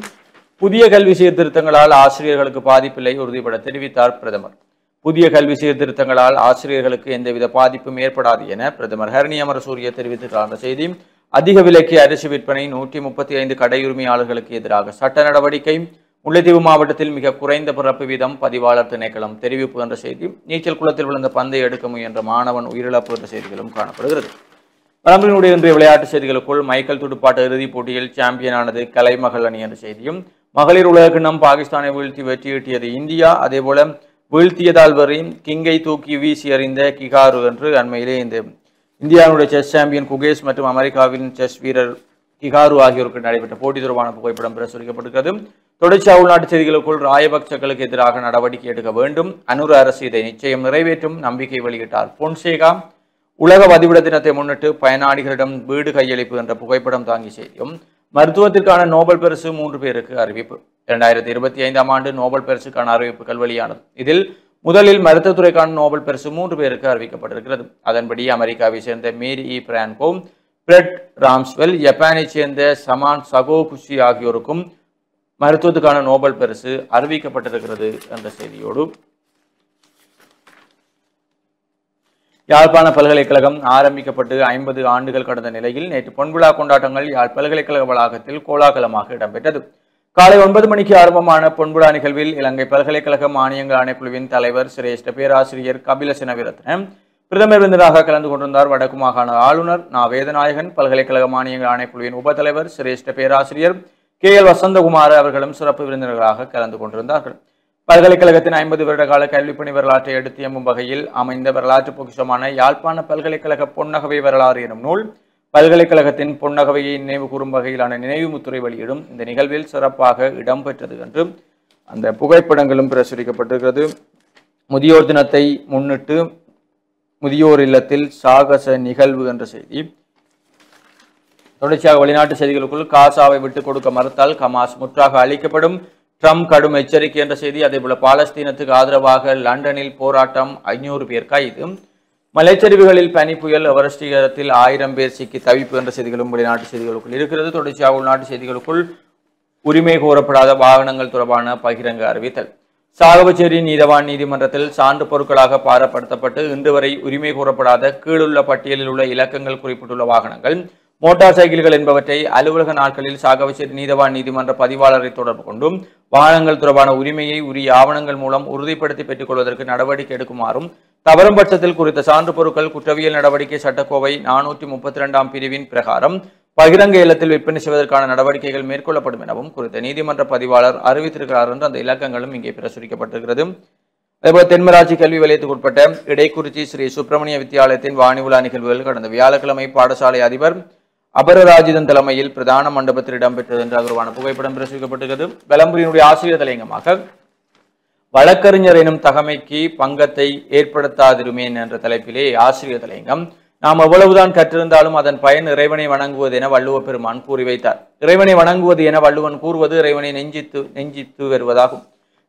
புதிய கல்வி சீர்திருத்தங்களால் ஆசிரியர்களுக்கு பாதிப்பில்லை உறுதிபட தெரிவித்தார் பிரதமர். புதிய கல்வி சீர்திருத்தங்களால் ஆசிரியர்களுக்கு எந்தவித பாதிப்பும் ஏற்படாது என பிரதமர் ஹரணி அமரசூரிய தெரிவித்திருக்கிறார் என்ற செய்தி. அதிக விலைக்கு அரிசி விற்பனை, 135 கடையுரிமையாளர்களுக்கு எதிராக சட்ட நடவடிக்கை, முல்லைத்தீவு மாவட்டத்தில் மிக குறைந்த பிறப்பு வீதம் பதிவாளர் திணைக்களம் தெரிவிப்பு என்ற செய்தி. நீச்சல் குளத்தில் விழுந்த பந்தை எடுக்க முயன்ற மாணவன் உயிரிழப்பு என்ற செய்திகளும் காணப்படுகிறது. பரம்பரையினுடைய இன்றைய விளையாட்டு செய்திகளுக்குள் மைக்கேல் துடுப்பாட்ட இறுதிப் போட்டியில் சாம்பியனானது கலைமகள் அணி என்ற செய்தியும், மகளிர் உலகக்கிண்ணம் பாகிஸ்தானை வீழ்த்தி வெற்றியீட்டியது இந்தியா. அதேபோல வீழ்த்தியதால் வரை கிங்கை தூக்கி வீசி அறிந்த கிகாரு என்று அண்மையிலே இந்த இந்தியாவுடைய செஸ் சாம்பியன் குகேஷ் மற்றும் அமெரிக்காவின் செஸ் வீரர் கிகாரு ஆகியோருக்கு நடைபெற்ற போட்டி தொடர்பான புகைப்படம் பிரசுரிக்கப்பட்டிருக்கிறது. தொடர்ச்சியாக உள்நாட்டு செய்திகளுக்குள் ராயபக்சர்களுக்கு எதிராக நடவடிக்கை எடுக்க வேண்டும், அனுர அரசு இதை நிச்சயம் நிறைவேற்றும் நம்பிக்கை வெளியிட்டார் பொன்சேகா. உலக வதிவிட தினத்தை முன்னிட்டு பயனாளிகளிடம் வீடு கையளிப்பு என்ற புகைப்படம் தாங்கி செய்தியும். மருத்துவத்திற்கான நோபல் பரிசு 3 பேருக்கு அறிவிப்பு. 2025ஆம் ஆண்டு நோபல் பரிசுக்கான அறிவிப்புகள் வெளியானது. இதில் முதலில் மருத்துவத்துறைக்கான நோபல் பரிசு 3 பேருக்கு அறிவிக்கப்பட்டிருக்கிறது. அதன்படி அமெரிக்காவை சேர்ந்த மேரி இ பிரான்கோ, பிரெட் ராம்ஸ்வெல், ஜப்பானை சேர்ந்த சமான் சகோகுஷி ஆகியோருக்கும் மருத்துவத்துக்கான நோபல் பரிசு அறிவிக்கப்பட்டிருக்கிறது என்ற செய்தியோடு யாழ்ப்பாண பல்கலைக்கழகம் ஆரம்பிக்கப்பட்டு 50 ஆண்டுகள் கடந்த நிலையில் நேற்று பொன்விழா கொண்டாட்டங்கள் யாழ் பல்கலைக்கழக வளாகத்தில் கோலாகலமாக இடம்பெற்றது. காலை 9 மணிக்கு ஆரம்பமான பொன்விழா நிகழ்வில் இலங்கை பல்கலைக்கழக மானியங்கள் ஆணைக்குழுவின் தலைவர் சிரேஷ்ட பேராசிரியர் கபில சினவிரத்ன பிரதமர் விருந்தினராக கலந்து கொண்டிருந்தார். வடக்கு மாகாண ஆளுநர் நா வேதநாயகன், பல்கலைக்கழக மானியங்கள் ஆணைக்குழுவின் உபத்தலைவர் சிரேஷ்ட பேராசிரியர் KL வசந்தகுமார் அவர்களும் சிறப்பு விருந்தினர்களாக கலந்து கொண்டிருந்தார்கள். பல்கலைக்கழகத்தின் 50 வருட கால கல்விப்பணி வரலாற்றை எடுத்தியம்பும் வகையில் அமைந்த வரலாற்று பொக்கிஷமான யாழ்ப்பாண பல்கலைக்கழக பொன்னகவை வரலாறு எனும் நூல் பல்கலைக்கழகத்தின் பொன்னகவையை நினைவு கூறும் வகையிலான நினைவு முத்துரை வெளியிடும் இந்த நிகழ்வில் சிறப்பாக இடம்பெற்றது என்று அந்த புகைப்படங்களும் பிரசுரிக்கப்பட்டிருக்கிறது. முதியோர் தினத்தை முன்னிட்டு முதியோர் இல்லத்தில் சாகச நிகழ்வு என்ற செய்தி. தொடர்ச்சியாக வெளிநாட்டு செய்திகளுக்குள் காசாவை விட்டுக் கொடுக்க மறுத்தால் ஹமாஸ் முற்றாக அழிக்கப்படும், ட்ரம்ப் கடும் எச்சரிக்கை என்ற செய்தி. அதேபோல பாலஸ்தீனத்துக்கு ஆதரவாக லண்டனில் போராட்டம், 500 பேர் கைது. மலைச்சரிவுகளில் பனி புயல், எவரெஸ்ட் சிகரத்தில் 1000 பேர் சிக்கி தவிப்பு என்ற செய்திகளும் வெளிநாட்டு செய்திகளுக்குள் இருக்கிறது. தொடர்ச்சியாக உள்நாட்டு செய்திகளுக்குள் உரிமை கோரப்படாத வாகனங்கள் தொடர்பான பகிரங்க அறிவித்தல். சாகவச்சேரி நீதவான் நீதிமன்றத்தில் சான்று பொருட்களாக பாரப்படுத்தப்பட்டு இன்று வரை உரிமை கோரப்படாத கீழுள்ள பட்டியலில் உள்ள இலக்கங்கள் குறிப்பிட்டுள்ள வாகனங்கள், மோட்டார் சைக்கிள்கள் என்பவற்றை அலுவலக நாட்களில் சாகவச்சேரி நீதவான் நீதிமன்ற பதிவாளரை தொடர்பு கொண்டும் வாகனங்கள் தொடர்பான உரிமையை உரிய ஆவணங்கள் மூலம் உறுதிப்படுத்தி பெற்றுக் கொள்வதற்கு நடவடிக்கை எடுக்குமாறும், தவறும் பட்சத்தில் குறித்த சான்று பொருட்கள் குற்றவியல் நடவடிக்கை சட்டக்கோவை 432 பிரிவின் பிரகாரம் பகிரங்க இல்லத்தில் விற்பனை செய்வதற்கான நடவடிக்கைகள் மேற்கொள்ளப்படும் எனவும் குறித்த நீதிமன்ற பதிவாளர் அறிவித்திருக்கிறார் என்று அந்த இலக்கங்களும் இங்கே பிரசுரிக்கப்பட்டிருக்கிறது. அதேபோல தென்மராட்சி கல்வி வலயத்துக்கு உட்பட்ட இடைக்குறிச்சி ஸ்ரீ சுப்பிரமணிய வித்தியாலயத்தின் வாணி விழா நிகழ்வுகள் கடந்த வியாழக்கிழமை பாடசாலை அதிபர் அபரராஜிதன் தலைமையில் பிரதான மண்டபத்தில் இடம்பெற்றது என்ற அதற்கான புகைப்படம் பிரசுரிக்கப்பட்டிருக்கிறது. பெலம்புரியினுடைய ஆசிரியர் தலையங்கமாக வழக்கறிஞர் எனும் தகமைக்கு பங்கத்தை ஏற்படுத்தாதிருமேன் என்ற தலைப்பிலே ஆசிரியர் தலையங்கம். நாம் எவ்வளவுதான் கற்றிருந்தாலும் அதன் பயன் இறைவனை வணங்குவது என வள்ளுவ பெருமான் கூறி வைத்தார். இறைவனை வணங்குவது என வள்ளுவன் கூறுவது இறைவனை நெஞ்சித்து வருவதாகும்.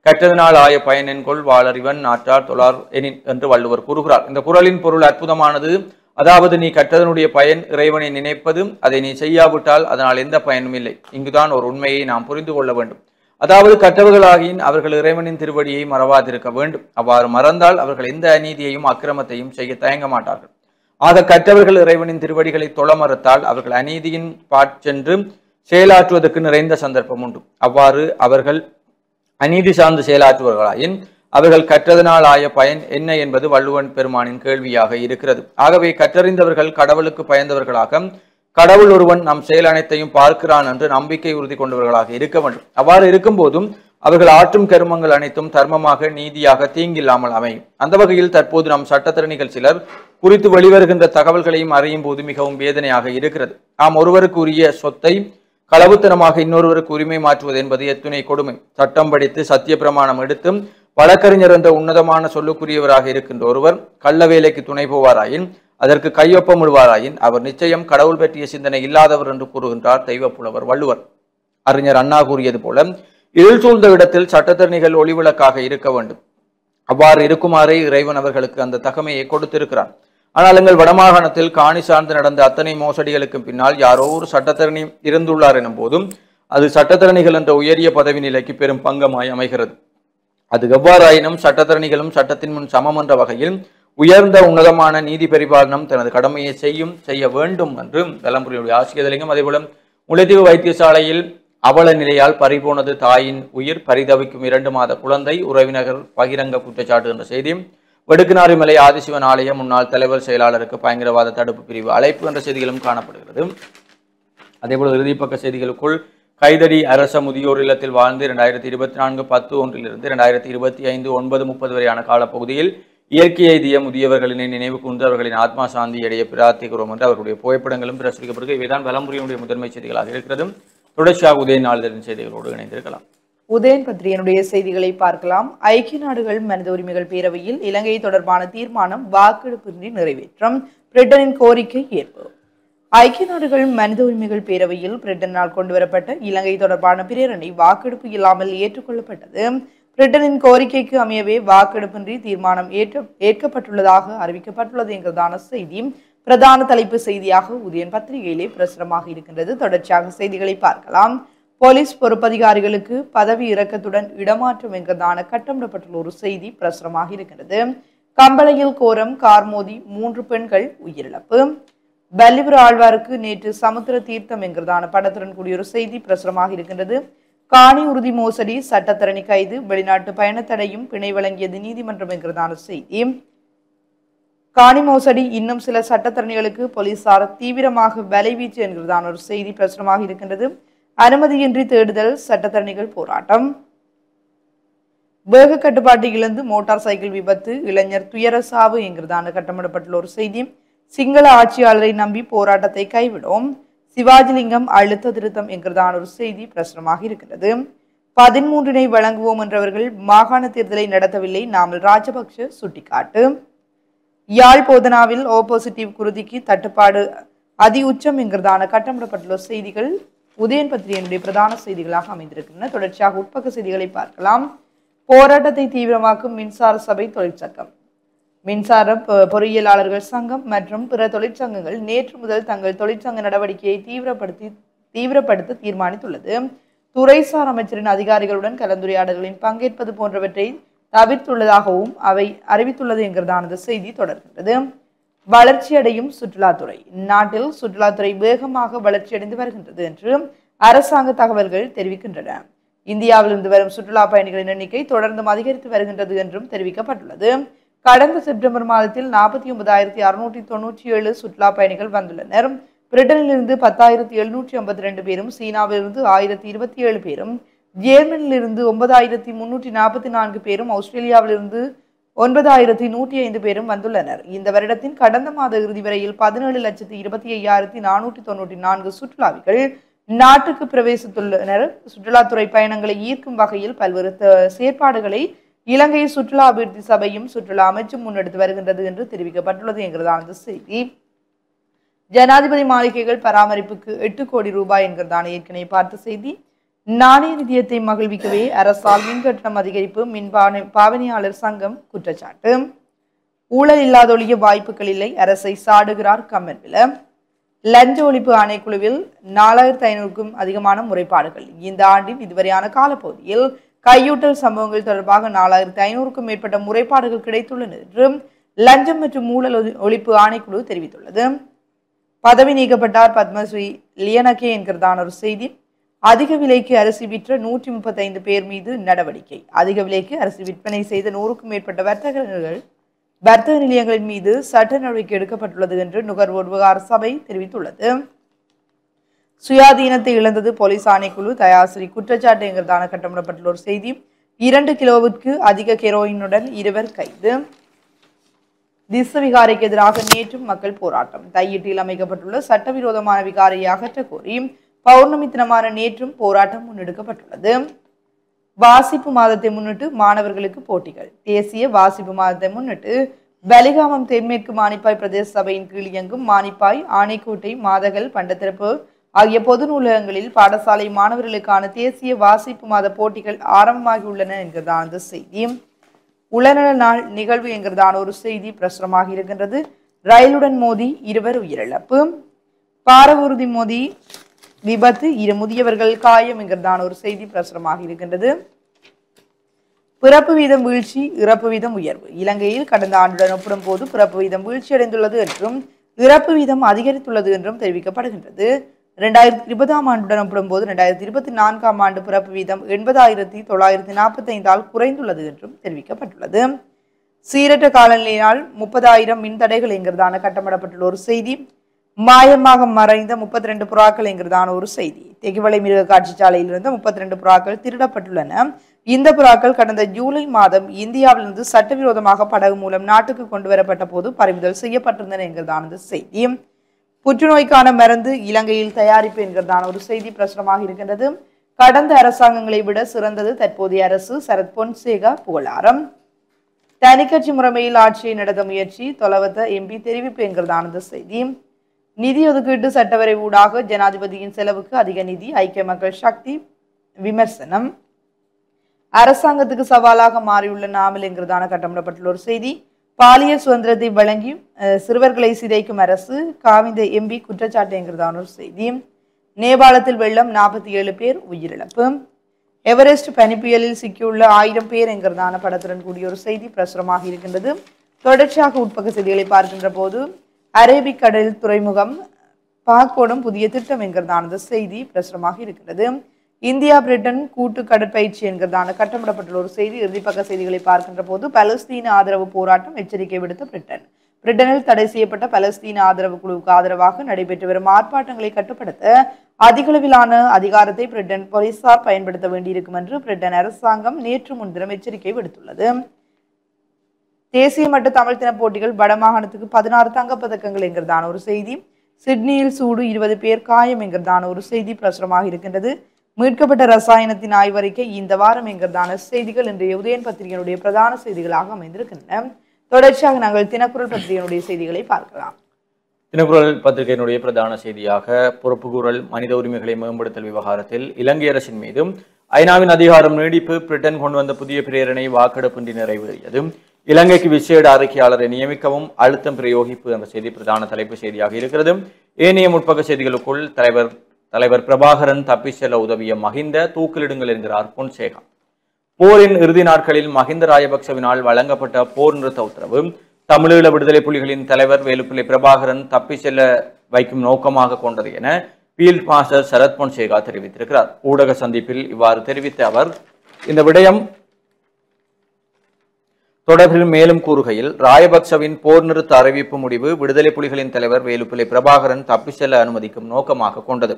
கற்றதனால் ஆய பயன் என்கொள் வாளறிவன் நாற்றார் தொழார் எனின் என்று வள்ளுவர் கூறுகிறார். இந்த குறளின் பொருள் அற்புதமானது. அதாவது நீ கற்றதனுடைய பயன் இறைவனை நினைப்பது, அதை நீ செய்யாவிட்டால் அதனால் எந்த பயனும் இல்லை. இங்குதான் ஒரு உண்மையை நாம் புரிந்து கொள்ள வேண்டும். அதாவது கற்றவர்களாகின் அவர்கள் இறைவனின் திருவடியை மறவாதிருக்க வேண்டும். அவ்வாறு மறந்தால் அவர்கள் எந்த அநீதியையும் அக்கிரமத்தையும் செய்ய தயங்க மாட்டார்கள். ஆக கற்றவர்கள் இறைவனின் திருவடிகளை தொழ மறுத்தால் அவர்கள் அநீதியின் பாற்சென்று செயலாற்றுவதற்கு நிறைந்த சந்தர்ப்பம் உண்டு. அவ்வாறு அவர்கள் அநீதி சார்ந்து செயலாற்றுவர்களாயின் அவர்கள் கற்றதனால் ஆய பயன் என்ன என்பது வள்ளுவன் பெருமானின் கேள்வியாக இருக்கிறது. ஆகவே கற்றறிந்தவர்கள் கடவுளுக்கு பயந்தவர்களாக, கடவுள் ஒருவன் நம் செயல் அனைத்தையும் பார்க்கிறான் என்று நம்பிக்கை உறுதி கொண்டவர்களாக இருக்க வேண்டும். அவ்வாறு இருக்கும் போதும் அவர்கள் ஆற்றும் கருமங்கள் அனைத்தும் தர்மமாக, நீதியாக, தீங்கில்லாமல் அமையும். அந்த வகையில் தற்போது நம் சட்டத்திறனிகள் சிலர் குறித்து வெளிவருகின்ற தகவல்களையும் அறியும் போது மிகவும் வேதனையாக இருக்கிறது. நாம் ஒருவருக்கு உரிய சொத்தை களவுத்தனமாக இன்னொருவருக்கு உரிமை மாற்றுவது என்பது எத்துணை கொடுமை. சட்டம் படித்து சத்திய பிரமாணம் எடுத்தும் வழக்கறிஞர் என்ற உன்னதமான சொல்லுக்குரியவராக இருக்கின்ற ஒருவர் கள்ள வேலைக்கு துணை போவாராயின், அதற்கு கையொப்பமிடுவாராயின் அவர் நிச்சயம் கடவுள் பற்றிய சிந்தனை இல்லாதவர் என்று கூறுகின்றார் தெய்வப்புலவர் வள்ளுவர். அறிஞர் அண்ணா கூறியது போல இருள் சூழ்ந்த இடத்தில் சட்டத்தரணிகள் ஒளிவிளக்காக இருக்க வேண்டும். அவ்வாறு இருக்குமாறே இறைவன் அவர்களுக்கு அந்த தகமையை கொடுத்திருக்கிறான். ஆனால் எங்கள் வடமாகாணத்தில் காணி சார்ந்து நடந்த அத்தனை மோசடிகளுக்கு பின்னால் யாரோ ஒரு சட்டத்தரணி இருந்துள்ளார் எனும் போதும் அது சட்டத்தரணிகள் என்ற உயரிய பதவி நிலைக்கு பெரும் பங்கமாய் அமைகிறது. அது எவ்வாறாயினும் சட்டத்தரணிகளும் சட்டத்தின் முன் சமம் என்ற வகையில் உயர்ந்த உன்னதமான நீதி பரிபாலனம் தனது கடமையை செய்ய வேண்டும் என்று பெலம்புரியுடைய ஆசிரியர். அதேபோல முல்லைத்தீவு வைத்தியசாலையில் அவல நிலையால் பறிபோனது தாயின் உயிர், பரிதவிக்கும் 2 மாத குழந்தை, உறவினர் பகிரங்க குற்றச்சாட்டு என்ற செய்தி. வடுக்குநாரிமலை ஆதிசிவன் ஆலய முன்னாள் தலைவர் செயலாளருக்கு பயங்கரவாத தடுப்பு பிரிவு அழைப்பு என்ற செய்திகளும் காணப்படுகிறது. அதேபோல இறுதிப்பக்க செய்திகளுக்குள் கைதடி அரச முதியோர் இல்லத்தில் வாழ்ந்து 2024 10/1 2025 9:30 வரையான காலப்பகுதியில் இயற்கை எய்திய முதியவர்களினை நினைவு கூர்ந்து அவர்களின் ஆத்மா சாந்தி அடைய பிரார்த்திக்கிறோம் என்று அவர்களுடைய புகைப்படங்களும் பிரசுரிக்கப்படுகிறது. இவைதான் பெலம்புரியினுடைய முதன்மை செய்திகளாக இருக்கிறது. தொடர்ச்சியாக உதயன் நாளிதழின் செய்திகளோடு இணைந்திருக்கலாம். உதயன் பத்திரிகையினுடைய செய்திகளை பார்க்கலாம். ஐக்கிய நாடுகள் மனித உரிமைகள் பேரவையில் இலங்கை தொடர்பான தீர்மானம் வாக்கெடுப்பின்றி நிறைவேற்றம், பிரிட்டனின் கோரிக்கை ஏற்பு. ஐக்கிய நாடுகள் மனித உரிமைகள் பேரவையில் பிரிட்டனால் கொண்டுவரப்பட்ட இலங்கை தொடர்பான பிரேரணை வாக்கெடுப்பு இல்லாமல் ஏற்றுக்கொள்ளப்பட்டது. பிரிட்டனின் கோரிக்கைக்கு அமையவே வாக்கெடுப்பின்றி தீர்மானம் ஏற்கப்பட்டுள்ளதாக அறிவிக்கப்பட்டுள்ளது என்கிறதான செய்தி பிரதான தலைப்பு செய்தியாக உதயன் பத்திரிகையிலே பிரசுரமாக இருக்கின்றது. தொடர்ச்சியாக செய்திகளை பார்க்கலாம். போலீஸ் பொறுப்பதிகாரிகளுக்கு பதவி இறக்கத்துடன் இடமாற்றம் என்கிறதான கட்டமிடப்பட்டுள்ள ஒரு செய்தி பிரசுரமாக இருக்கின்றது. கம்பளையில் கோரம் கார் மோதி 3 பெண்கள் உயிரிழப்பு. பல்லிபுர ஆழ்வாருக்கு நேற்று சமுத்திர தீர்த்தம் என்கிறதான படத்துடன் கூடிய ஒரு செய்தி பிரசுரமாக இருக்கின்றது. காணி உறுதி மோசடி, சட்டத்தரணி கைது, வெளிநாட்டு பயணத்தடையும் பிணை வழங்கியது நீதிமன்றம் என்கிறதான செய்தி. காணி மோசடி, இன்னும் சில சட்டத்தரணிகளுக்கு போலீசார் தீவிரமாக வலைவீச்சு என்கிறதான ஒரு செய்தி பிரசுரமாக இருக்கின்றது. அனுமதியின்றி தேடுதல், சட்டத்தரணிகள் போராட்டம். வேக கட்டுப்பாட்டை இழந்து மோட்டார் சைக்கிள் விபத்து, இளைஞர் துயர சாவு என்கிறதான கட்டமிடப்பட்டுள்ள ஒரு செய்தி. சிங்கள ஆட்சியாளரை நம்பி போராட்டத்தை கைவிடும், சிவாஜிலிங்கம் அழுத்த திருத்தம் என்கிறதான ஒரு செய்தி பிரசுரமாக இருக்கிறது. 13 வழங்குவோம் என்றவர்கள் மாகாண தேர்தலை நடத்தவில்லை, நாமல் ராஜபக்ஷ சுட்டிக்காட்டு. யாழ் போதனாவில் ஓபோசிட்டிவ் குருதிக்கு தட்டுப்பாடு அதி உச்சம் என்கிறதான கட்டமிடப்பட்டுள்ள செய்திகள் உதயன் பத்திரிகையினுடைய பிரதான செய்திகளாக அமைந்திருக்கின்றன. தொடர்ச்சியாக உட்பக்க செய்திகளை பார்க்கலாம். போராட்டத்தை தீவிரமாக்கும் மின்சார சபை தொழிற்சங்கம். மின்சார பொறியியலாளர்கள் சங்கம் மற்றும் பிற தொழிற்சங்கங்கள் நேற்று முதல் தங்கள் தொழிற்சங்க நடவடிக்கையை தீவிரப்படுத்த தீர்மானித்துள்ளது. துறைசார் அமைச்சரின் அதிகாரிகளுடன் கலந்துரையாடல்களில் பங்கேற்பது போன்றவற்றை தவிர்த்துள்ளதாகவும் அவை அறிவித்துள்ளது என்கிறதான செய்தி தொடர்கின்றது. வளர்ச்சியடையும் சுற்றுலாத்துறை. நாட்டில் சுற்றுலாத்துறை வேகமாக வளர்ச்சியடைந்து வருகின்றது என்று அரசாங்க தகவல்கள் தெரிவிக்கின்றன. இந்தியாவிலிருந்து வரும் சுற்றுலா பயணிகளின் எண்ணிக்கை தொடர்ந்தும் அதிகரித்து வருகின்றது என்றும் தெரிவிக்கப்பட்டுள்ளது. கடந்த செப்டம்பர் மாதத்தில் 49,697 சுற்றுலா பயணிகள் வந்துள்ளனர். பிரிட்டனிலிருந்து 10,752 பேரும், சீனாவிலிருந்து 1,027 பேரும், ஜேர்மனியிலிருந்து 9,344 பேரும், ஆஸ்திரேலியாவிலிருந்து 9,105 பேரும் வந்துள்ளனர். இந்த வருடத்தின் கடந்த மாத இறுதி வரையில் 17,25,494 சுற்றுலாவிகள் நாட்டுக்கு பிரவேசித்துள்ளனர். சுற்றுலாத்துறை பயணங்களை ஈர்க்கும் வகையில் பல்வேறு செயற்பாடுகளை இலங்கை சுற்றுலா அபிவிருத்தி சபையும் சுற்றுலா அமைச்சும் முன்னெடுத்து வருகின்றது என்று தெரிவிக்கப்பட்டுள்ளது என்கிறதான செய்தி. ஜனாதிபதி மாளிகைகள் பராமரிப்புக்கு 8 கோடி ரூபாய் என்கிறதான ஏற்கனவே பார்த்த செய்தி. நாணய நிதியத்தை மகிழ்விக்கவே அரசால் மின்கட்டணம் அதிகரிப்பு, பாவனையாளர் சங்கம் குற்றச்சாட்டு. ஊழல் இல்லாதொழிய வாய்ப்புகள் இல்லை, அரசை சாடுகிறார் கம்மன்வில. லஞ்ச ஒழிப்பு ஆணைக்குழுவில் 4,500க்கும் அதிகமான முறைப்பாடுகள். இந்த ஆண்டின் இதுவரையான காலப்பகுதியில் கையூட்டல் சம்பவங்கள் தொடர்பாக 4,500க்கும் மேற்பட்ட முறைப்பாடுகள் கிடைத்துள்ளன என்று லஞ்சம் மற்றும் ஊழல் ஒழிப்பு ஆணைக்குழு தெரிவித்துள்ளது. பதவி நீக்கப்பட்டார் பத்மஸ்ரீ லியனகே என்கிறதான ஒரு செய்தி. அதிக விலைக்கு அரிசி விற்ற 135 பேர் மீது நடவடிக்கை. அதிக விலைக்கு அரிசி விற்பனை செய்த 100க்கும் மேற்பட்ட வர்த்தக நிலையங்களின் மீது சட்ட நடவடிக்கை எடுக்கப்பட்டுள்ளது என்று நுகர்வோர் விவகார சபை தெரிவித்துள்ளது. சுயாதீனத்தை இழந்தது போலீஸ் ஆணைக்குழு, தயாசிரி குற்றச்சாட்டு என்கிறதான கட்டமிடப்பட்டுள்ள ஒரு செய்தி. 2 கிலோவுக்கு அதிக ஹெரோயினுடன் 2 கைது. திஸ்ஸ விகாரைக்கு எதிராக நேற்றும் மக்கள் போராட்டம். தையிட்டில் அமைக்கப்பட்டுள்ள சட்டவிரோதமான விகாரையை அகற்ற கோரி பௌர்ணமி தினமான நேற்றும் போராட்டம் முன்னெடுக்கப்பட்டுள்ளது. வாசிப்பு மாதத்தை முன்னிட்டு மாணவர்களுக்கு போட்டிகள். தேசிய வாசிப்பு மாதத்தை முன்னிட்டு வலிகாமம் தென்மேற்கு மானிப்பாய் பிரதேச சபையின் கீழ் இயங்கும் மானிப்பாய், ஆனைக்கோட்டை, மாதகல், பண்டத்திறப்பு ஆகிய பொது நூலகங்களில் பாடசாலை மாணவர்களுக்கான தேசிய வாசிப்பு மாத போட்டிகள் ஆரம்பமாகியுள்ளன என்கிறதான செய்தி. உளநல நாள் நிகழ்வு என்கிறதான ஒரு செய்தி பிரசுரமாக இருக்கின்றது. ரயிலுடன் மோதி 2 உயிரிழப்பு. பாரவூர்தி மோதி விபத்து, 2 முதியவர்கள் காயம் என்கிறதான ஒரு செய்தி பிரசுரமாக இருக்கின்றது. பிறப்பு வீதம் வீழ்ச்சி, இறப்பு வீதம் உயர்வு. இலங்கையில் கடந்த ஆண்டுடன் ஒப்பிடும் போது பிறப்பு வீதம் வீழ்ச்சி அடைந்துள்ளது என்றும் இறப்பு வீதம் அதிகரித்துள்ளது என்றும் தெரிவிக்கப்படுகின்றது. 2020ஆம் ஆண்டுடன் ஒப்பிடும் போது 2024ஆம் ஆண்டு பிறப்பு வீதம் 80,945 குறைந்துள்ளது என்றும் தெரிவிக்கப்பட்டுள்ளது. சீரற்ற காலநிலையினால் 30,000 மின்தடைகள் என்கிறதான கட்டமிடப்பட்டுள்ள ஒரு செய்தி. மாயமாக மறைந்த 32 புறாக்கள் என்கிறதான ஒரு செய்தி. தெகிவளை மிருக காட்சி சாலையிலிருந்து 32 புறாக்கள் திருடப்பட்டுள்ளன. இந்த புறாக்கள் கடந்த ஜூலை மாதம் இந்தியாவிலிருந்து சட்டவிரோதமாக படகு மூலம் நாட்டுக்கு கொண்டு வரப்பட்ட போது பறிமுதல் செய்யப்பட்டிருந்தன என்கிறதான செய்தி. புற்றுநோய்க்கான மருந்து இலங்கையில் தயாரிப்பு என்கிறதான ஒரு செய்தி பிரசுரமாக இருக்கின்றது. கடந்த அரசாங்கங்களை விட சிறந்தது தற்போதைய அரசு, சரத் பொன்சேகா புகழாரம். தனிக்கட்சி முறைமையில் ஆட்சியை நடத்த முயற்சி, தொலவத்த எம்பி தெரிவிப்பு என்கிறதான செய்தி. நிதி ஒதுக்கீட்டு சட்டவரை ஊடாக ஜனாதிபதியின் செலவுக்கு அதிக நிதி, ஐக்கிய மக்கள் சக்தி விமர்சனம். அரசாங்கத்துக்கு சவாலாக மாறியுள்ள நாமல் என்கிறதான கட்டமிடப்பட்டுள்ள ஒரு செய்தி. பாலியல் சுதந்திரத்தை வழங்கி சிறுவர்களை சிதைக்கும் அரசு, காவிந்த எம்பி குற்றச்சாட்டு என்கிறதான ஒரு செய்தி. நேபாளத்தில் வெள்ளம், 47 பேர் உயிரிழப்பு. எவரெஸ்ட் பனிப்புயலில் சிக்கியுள்ள 1000 பேர் என்கிறதான படத்துடன் கூடிய ஒரு செய்தி பிரசுரமாக இருக்கின்றது. தொடர்ச்சியாக உட்பக்க செய்திகளை பார்க்கின்ற போது அரேபிக்கடல் துறைமுகம் பாக்கோடும் புதிய திட்டம் என்கிறதான செய்தி பிரசுரமாக இருக்கிறது. இந்தியா பிரிட்டன் கூட்டு கடற்பயிற்சி என்கிறதான கட்டமிடப்பட்டுள்ள ஒரு செய்தி. இறுதிப்பக்க செய்திகளை பார்க்கின்ற போது பலஸ்தீன ஆதரவு போராட்டம், எச்சரிக்கை விடுத்த பிரிட்டன். பிரிட்டனில் தடை செய்யப்பட்ட பலஸ்தீன ஆதரவு குழுவுக்கு ஆதரவாக நடைபெற்று வரும் ஆர்ப்பாட்டங்களை கட்டுப்படுத்த அதிகளவிலான அதிகாரத்தை பிரிட்டன் போலீசார் பயன்படுத்த வேண்டியிருக்கும் என்று பிரிட்டன் அரசாங்கம் நேற்று முன்தினம் எச்சரிக்கை விடுத்துள்ளது. தேசிய மட்ட தமிழ் தின போட்டிகள் வடமாகாணத்துக்கு 16 தங்கப்பதக்கங்கள் என்கிறதான ஒரு செய்தி. சிட்னியில் சூடு 20 பேர் காயம் என்கிறதான ஒரு செய்தி பிரசுரமாக இருக்கின்றது. மீட்கப்பட்ட ரசாயனத்தின் ஆய்வறிக்கை இந்த வாரம் என்கிறதான செய்திகள் இன்றைய உதயன் பத்திரிகையினுடைய பிரதான செய்திகளாக அமைந்திருக்கின்றன. தொடர்ச்சியாக நாங்கள் தினக்குரல் பத்திரிகையினுடைய செய்திகளை பார்க்கலாம். தினக்குரல் பத்திரிகையினுடைய பிரதான செய்தியாக பொறுப்புக்கூறல் மனித உரிமைகளை மேம்படுத்தல் விவகாரத்தில் இலங்கை அரசின் மீதும் ஐநாவின் அதிகாரம் நீடிப்பு, பிரிட்டன் கொண்டு வந்த புதிய பிரேரணை வாக்கெடுப்பின்றி நிறைவேறியது, இலங்கைக்கு விசேட அறிக்கையாளரை நியமிக்கவும் அழுத்தம் பிரயோகிப்பு என்ற செய்தி பிரதான தலைப்பு செய்தியாக இருக்கிறது. ஏனைய முற்பக்க செய்திகளுக்குள் தலைவர் பிரபாகரன் தப்பி செல்ல உதவிய மஹிந்த தூக்கிலிடுங்கள் என்கிறார் பொன்சேகா. போரின் இறுதி நாட்களில் மஹிந்த ராஜபக்சவினால் வழங்கப்பட்ட போர் நிறுத்த உத்தரவு தமிழீழ விடுதலை புலிகளின் தலைவர் வேலுப்பிள்ளை பிரபாகரன் தப்பி செல்ல வைக்கும் நோக்கமாக கொண்டது என ஃபீல்ட் மாஸ்டர் சரத் பொன்சேகா தெரிவித்திருக்கிறார். ஊடக சந்திப்பில் இவ்வாறு தெரிவித்த அவர் இந்த விடயம் தொடர்பில் மேலும் கூறுகையில், ராயபக்சவின் போர் நிறுத்த அறிவிப்பு முடிவு விடுதலை புலிகளின் தலைவர் வேலுப்பிள்ளை பிரபாகரன் தப்பி செல்ல அனுமதிக்கும் நோக்கமாக கொண்டது.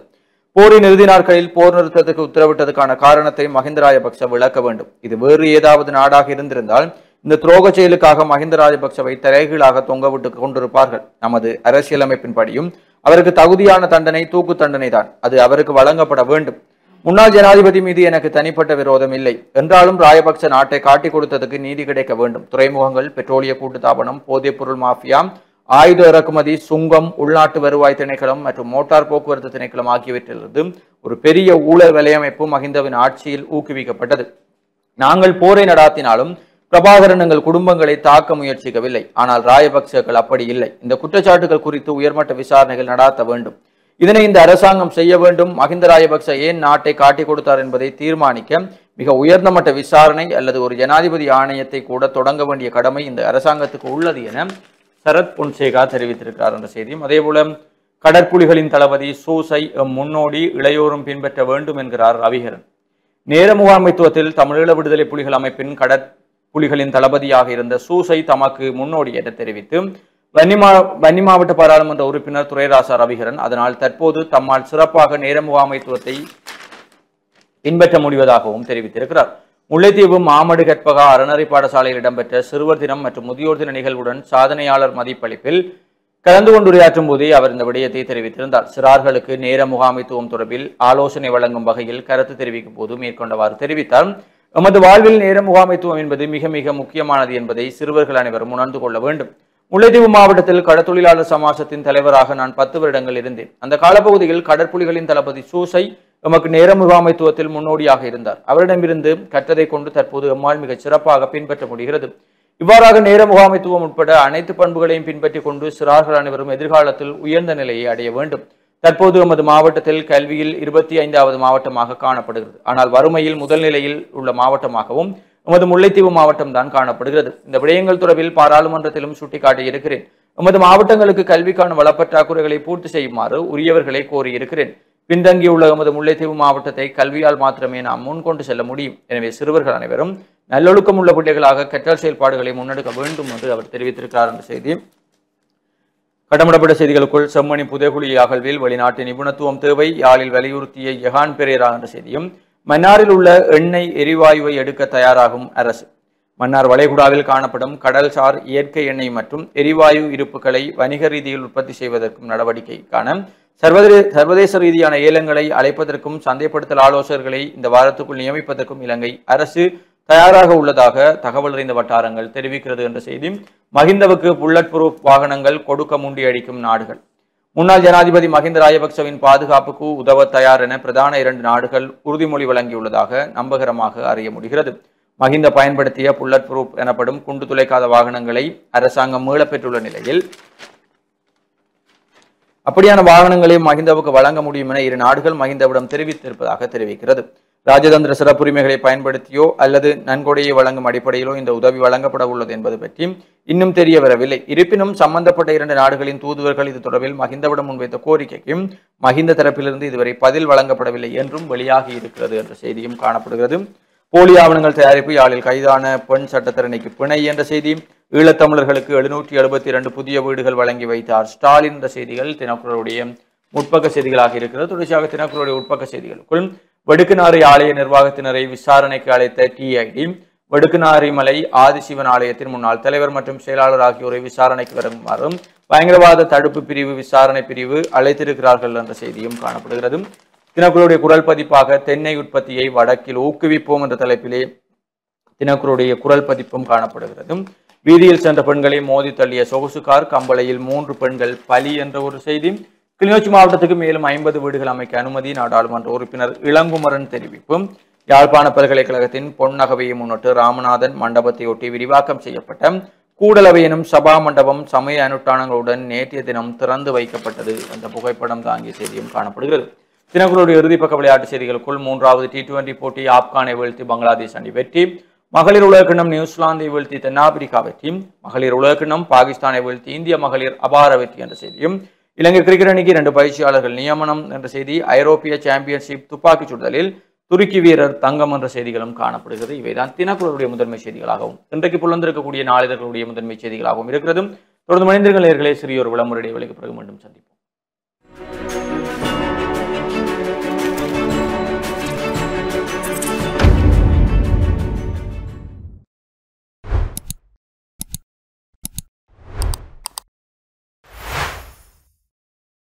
போரின் இறுதி நாட்களில் போர் நிறுத்தத்துக்கு உத்தரவிட்டதுக்கான காரணத்தை மஹிந்த ராஜபக்ச விளக்க வேண்டும். இது வேறு ஏதாவது நாடாக இருந்திருந்தால் இந்த துரோக செயலுக்காக மஹிந்த ராஜபக்சவை தலைகீழாக தொங்கவிட்டு கொண்டிருப்பார்கள். நமது அரசியலமைப்பின்படியும் அவருக்கு தகுதியான தண்டனை தூக்கு தண்டனை தான். அது அவருக்கு வழங்கப்பட வேண்டும். முன்னாள் ஜனாதிபதி மீது எனக்கு தனிப்பட்ட விரோதம் இல்லை என்றாலும் ராயபக்ச நாட்டை காட்டிக் கொடுத்ததுக்கு நீதி கிடைக்க வேண்டும். துறைமுகங்கள், பெட்ரோலிய கூட்டுத்தாபனம், போதைப் பொருள் மாஃபியா, ஆயுத இறக்குமதி, சுங்கம், உள்நாட்டு வருவாய் திணைக்களம் மற்றும் மோட்டார் போக்குவரத்து திணைக்களம் ஆகியவற்றிலிருந்து ஒரு பெரிய ஊழல் வலையமைப்பு மஹிந்தவின் ஆட்சியில் ஊக்குவிக்கப்பட்டது. நாங்கள் போரை நடாத்தினாலும் பிரபாகரன் எங்கள் குடும்பங்களை தாக்க முயற்சிக்கவில்லை. ஆனால் ராயபக்சர்கள் அப்படி இல்லை. இந்த குற்றச்சாட்டுகள் குறித்து உயர்மட்ட விசாரணைகள் நடாத்த வேண்டும். இதனை இந்த அரசாங்கம் செய்ய வேண்டும். மஹிந்த ராஜபக்ச ஏன் நாட்டை காட்டிக் கொடுத்தார் என்பதை தீர்மானிக்க மிக உயர்ந்த மட்ட விசாரணை அல்லது ஒரு ஜனாதிபதி ஆணையத்தை கூட தொடங்க வேண்டிய கடமை இந்த அரசாங்கத்துக்கு உள்ளது என சரத் பொன்சேகா தெரிவித்திருக்கிறார் என்ற செய்தியும், அதேபோல கடற்புலிகளின் தளபதி சூசை முன்னோடி இளையோரும் பின்பற்ற வேண்டும் என்கிறார் ரவிகரன். நேர முகாமைத்துவத்தில் தமிழீழ விடுதலை புலிகள் அமைப்பின் கடற்புலிகளின் தளபதியாக இருந்த சூசை தமக்கு முன்னோடி என தெரிவித்து வன்னி மாவட்ட பாராளுமன்ற உறுப்பினர் துரைராசா ரவிகரன் அதனால் தற்போது தம்மால் சிறப்பாக நேர முகாமைத்துவத்தை பின்பற்ற முடிவதாகவும் தெரிவித்திருக்கிறார். முல்லைத்தீவு மாமடு கற்பகா அறநெறி பாடசாலையில் இடம்பெற்ற சிறுவர் தினம் மற்றும் முதியோர் தின நிகழ்வுடன் சாதனையாளர் மதிப்பளிப்பில் கலந்து கொண்டுரையாற்றும் போதே அவர் இந்த விடயத்தை தெரிவித்திருந்தார். சிறார்களுக்கு நேர முகாமைத்துவம் தொடர்பில் ஆலோசனை வழங்கும் வகையில் கருத்து தெரிவிக்கும் போது மேற்கொண்டவாறு தெரிவித்தார். எமது வாழ்வில் நேர முகாமைத்துவம் என்பது மிக மிக முக்கியமானது என்பதை சிறுவர்கள் அனைவரும் உணர்ந்து கொள்ள வேண்டும். முல்லைத்தீவு மாவட்டத்தில் கடற்தொழிலாளர் சமாசத்தின் தலைவராக நான் 10 வருடங்கள் இருந்தேன். அந்த காலப்பகுதியில் கடற்புலிகளின் தளபதி சூசை எமக்கு நேர முகாமைத்துவத்தில் முன்னோடியாக இருந்தார். அவரிடமிருந்து கற்றதை கொண்டு தற்போது எம்மால் மிகச் சிறப்பாக பின்பற்ற முடிகிறது. இவ்வாறாக நேர முகாமைத்துவம் உட்பட அனைத்து பண்புகளையும் பின்பற்றி கொண்டு சிறார்கள் அனைவரும் எதிர்காலத்தில் உயர்ந்த நிலையை அடைய வேண்டும். தற்போது எமது மாவட்டத்தில் கல்வியில் 25வது மாவட்டமாக காணப்படுகிறது. ஆனால் வறுமையில் முதல் நிலையில் உள்ள மாவட்டமாகவும் எமது முல்லைத்தீவு மாவட்டம் தான் காணப்படுகிறது. இந்த விடயங்கள் தொடர்பில் பாராளுமன்றத்திலும் சுட்டிக்காட்டியிருக்கிறேன். எமது மாவட்டங்களுக்கு கல்விக்கான வளப்பற்றாக்குறைகளை பூர்த்தி செய்யுமாறு உரியவர்களை கோரியிருக்கிறேன். பின்தங்கியுள்ள எமது முல்லைத்தீவு மாவட்டத்தை கல்வியால் மாத்திரமே நாம் முன்கொண்டு செல்ல முடியும். எனவே சிறுவர்கள் அனைவரும் நல்லொழுக்கம் உள்ள பிள்ளைகளாக கற்றல் செயல்பாடுகளை முன்னெடுக்க வேண்டும் என்று அவர் தெரிவித்திருக்கிறார் என்ற செய்தி. கடமிடப்பட்ட செய்திகளுக்குள் செம்மணி புதைகுழி அகழ்வில் வெளிநாட்டு நிபுணத்துவம் தேவை, யாழில் வலியுறுத்திய யகான் பெரேரா என்ற செய்தியும், மன்னாரில் உள்ள எண்ணெய் எரிவாயுவை எடுக்க தயாராகும் அரசு, மன்னார் வளைகுடாவில் காணப்படும் கடல்சார் இயற்கை எண்ணெய் மற்றும் எரிவாயு இருப்புகளை வணிக ரீதியில் உற்பத்தி செய்வதற்கும் நடவடிக்கைக்கான சர்வதேச ரீதியான ஏலங்களை அழைப்பதற்கும் சந்தைப்படுத்தல் ஆலோசகர்களை இந்த வாரத்துக்குள் நியமிப்பதற்கும் இலங்கை அரசு தயாராக உள்ளதாக தகவல் அறிந்த வட்டாரங்கள் தெரிவிக்கிறது என்ற செய்தி. மஹிந்தவுக்கு புல்லட் ப்ரூஃப் வாகனங்கள் கொடுக்க முண்டியடிக்கும் நாடுகள். முன்னாள் ஜனாதிபதி மஹிந்த ராஜபக்சவின் பாதுகாப்புக்கு உதவ தயார் என பிரதான 2 நாடுகள் உறுதிமொழி வழங்கியுள்ளதாக நம்பகரமாக அறிய முடிகிறது. மஹிந்த பயன்படுத்திய புல்லட் ப்ரூஃப் எனப்படும் குண்டு துளைக்காத வாகனங்களை அரசாங்கம் மீளப்பெற்றுள்ள நிலையில் அப்படியான வாகனங்களை மஹிந்தவுக்கு வழங்க முடியும் என 2 நாடுகள் மஹிந்தவிடம் தெரிவித்திருப்பதாக தெரிவிக்கிறது. ராஜதந்திர சிறப்புரிமைகளை பயன்படுத்தியோ அல்லது நன்கொடையை வழங்கும் அடிப்படையிலோ இந்த உதவி வழங்கப்பட உள்ளது என்பது பற்றி இன்னும் தெரிய வரவில்லை. இருப்பினும் சம்பந்தப்பட்ட 2 நாடுகளின் தூதுவர்கள் இது தொடர்பில் மஹிந்தவிடம் முன்வைத்த கோரிக்கைக்கும் மஹிந்த தரப்பிலிருந்து இதுவரை பதில் வழங்கப்படவில்லை என்றும் வெளியாகி இருக்கிறது என்ற செய்தியும் காணப்படுகிறது. போலி ஆவணங்கள் தயாரிப்பு யாழில் கைதான பெண் சட்டத்தரணிக்கு பிணை என்ற செய்தி. ஈழத்தமிழர்களுக்கு 772 புதிய வீடுகள் வழங்கி வைத்தார் ஸ்டாலின் என்ற செய்திகள் தினக்குரலுடைய முற்பக்க செய்திகளாக இருக்கிறது. தொடர்ச்சியாக தினக்குரலுடைய உட்பக்க செய்திகளுக்குள் வடுக்குநாறு ஆலய நிர்வாகத்தினரை விசாரணைக்கு அழைத்த டிஐடி, வடுக்குநாரி மலை ஆதிசிவன் ஆலயத்தின் முன்னாள் தலைவர் மற்றும் செயலாளர் ஆகியோரை விசாரணைக்கு வருமாறும் பயங்கரவாத தடுப்பு பிரிவு விசாரணை பிரிவு அழைத்திருக்கிறார்கள் என்ற செய்தியும் காணப்படுகிறது. தினக்குரலுடைய குரல் பதிப்பாக தென்னை உற்பத்தியை வடக்கில் ஊக்குவிப்போம் என்ற தலைப்பிலே தினக்குரலுடைய குரல் பதிப்பும் காணப்படுகிறது. வீதியில் சென்ற பெண்களை மோதி தள்ளிய சொகுசு கார், கம்பளையில் 3 பெண்கள் பலி என்ற ஒரு செய்தி. கிளிநொச்சி மாவட்டத்துக்கு மேலும் 50 வீடுகள் அமைக்க அனுமதி, நாடாளுமன்ற உறுப்பினர் இளங்குமரன் தெரிவிப்பு. யாழ்ப்பாண பல்கலைக்கழகத்தின் பொன்னகவையை முன்னிட்டு ராமநாதன் மண்டபத்தையொட்டி விரிவாக்கம் செய்யப்பட்ட கூடலவை எனும் சபா மண்டபம் சமய அனுஷ்டானங்களுடன் நேற்றைய தினம் திறந்து வைக்கப்பட்டது என்ற புகைப்படம் தாங்கிய செய்தியும் காணப்படுகிறது. தினக்குரலுடைய இறுதிப்பக்க விளையாட்டு செய்திகளுக்குள் 3வது T20 போட்டி ஆப்கானை வீழ்த்தி பங்களாதேஷ் அணி வெற்றி. மகளிர் உலகக்கிண்ணம் நியூசிலாந்தை வீழ்த்தி தென்னாப்பிரிக்கா வெற்றி. மகளிர் உலகக்கிண்ணம் பாகிஸ்தானை வீழ்த்தி இந்திய மகளிர் அபார வெற்றி என்ற செய்தியும். இலங்கை கிரிக்கெட் அணிக்கு 2 பயிற்சியாளர்கள் நியமனம் என்ற செய்தி. ஐரோப்பிய சாம்பியன்ஷிப் துப்பாக்கிச் சுடுதலில் துருக்கி வீரர் தங்கம் என்ற செய்திகளும் காணப்படுகிறது. இவைதான் தினக்குரலுடைய முதன்மை செய்திகளாகவும் இன்றைக்கு புலந்திருக்கக்கூடிய நாளிதழ்களுடைய முதன்மை செய்திகளாகவும் இருக்கிறது. தொடர்ந்து மனிதர்கள் நேயர்களே, சிறிய ஒரு விளம்பர இடைவெளிக்கு பிறகு மீண்டும் சந்திப்போம்.